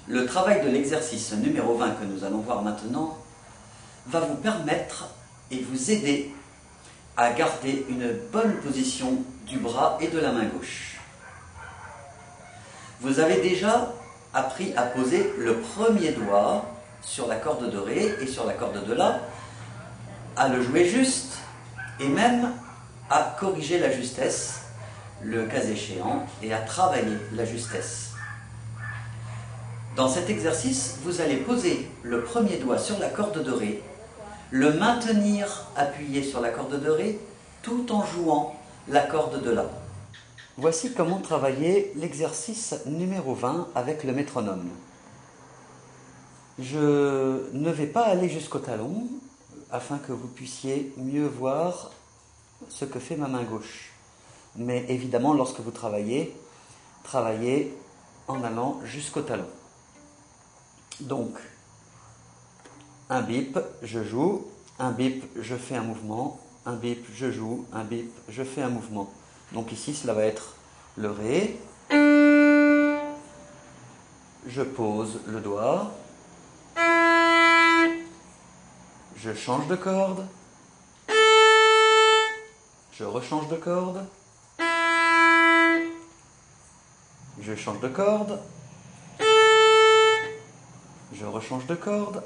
Le travail de l'exercice numéro 20 que nous allons voir maintenant va vous permettre et vous aider à garder une bonne position du bras et de la main gauche. Vous avez déjà appris à poser le premier doigt sur la corde de Ré et sur la corde de La, à le jouer juste et même à corriger la justesse, le cas échéant, et à travailler la justesse. Dans cet exercice, vous allez poser le premier doigt sur la corde de Ré, le maintenir appuyé sur la corde de Ré, tout en jouant la corde de La. Voici comment travailler l'exercice numéro 20 avec le métronome. Je ne vais pas aller jusqu'au talon, afin que vous puissiez mieux voir ce que fait ma main gauche. Mais évidemment, lorsque vous travaillez en allant jusqu'au talon. Donc, un bip, je joue, un bip, je fais un mouvement, un bip, je joue, un bip, je fais un mouvement. Donc ici, cela va être le Ré. Je pose le doigt. Je change de corde. Je rechange de corde. Je change de corde. Je rechange de corde.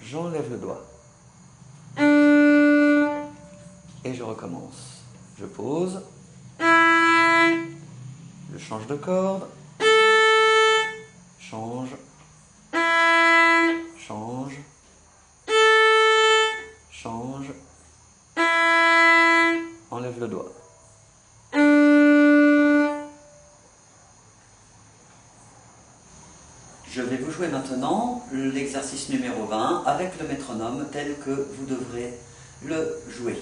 J'enlève le doigt. Et je recommence. Je pose. Je change de corde. Change. Change. Change. Enlève le doigt. Je vais vous jouer maintenant l'exercice numéro 20 avec le métronome tel que vous devrez le jouer.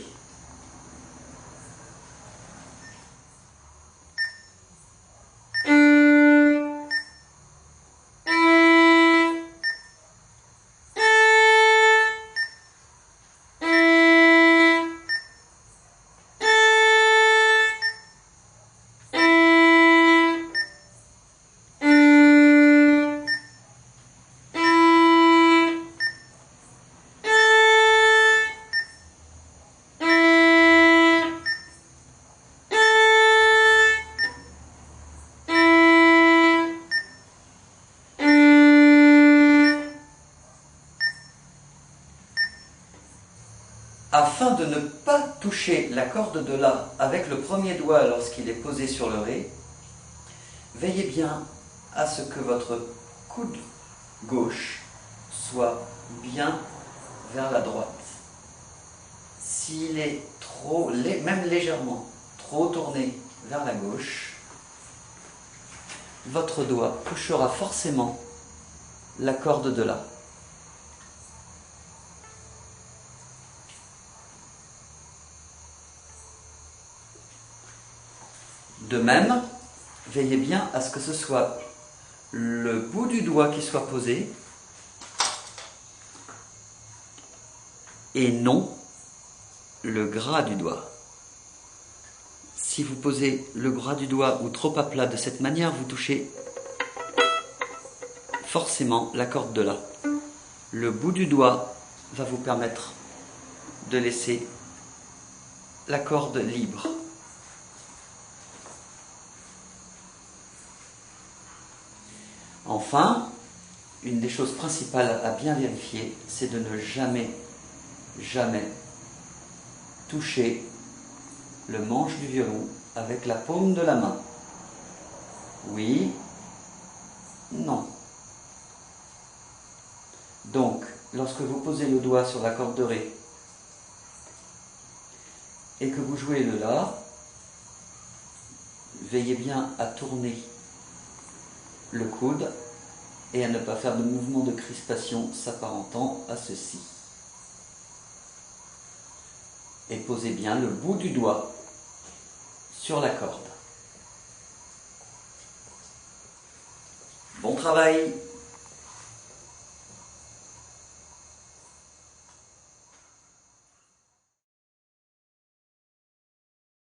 Afin de ne pas toucher la corde de La avec le premier doigt lorsqu'il est posé sur le Ré, veillez bien à ce que votre coude gauche soit bien vers la droite. S'il est trop, même légèrement trop tourné vers la gauche, votre doigt touchera forcément la corde de La. De même, veillez bien à ce que ce soit le bout du doigt qui soit posé et non le gras du doigt. Si vous posez le gras du doigt ou trop à plat de cette manière, vous touchez forcément la corde de La. Le bout du doigt va vous permettre de laisser la corde libre. Enfin, une des choses principales à bien vérifier, c'est de ne jamais toucher le manche du violon avec la paume de la main. Oui, non. Donc, lorsque vous posez le doigt sur la corde de Ré et que vous jouez le La, veillez bien à tourner le coude et à ne pas faire de mouvement de crispation s'apparentant à ceci. Et posez bien le bout du doigt sur la corde. Bon travail!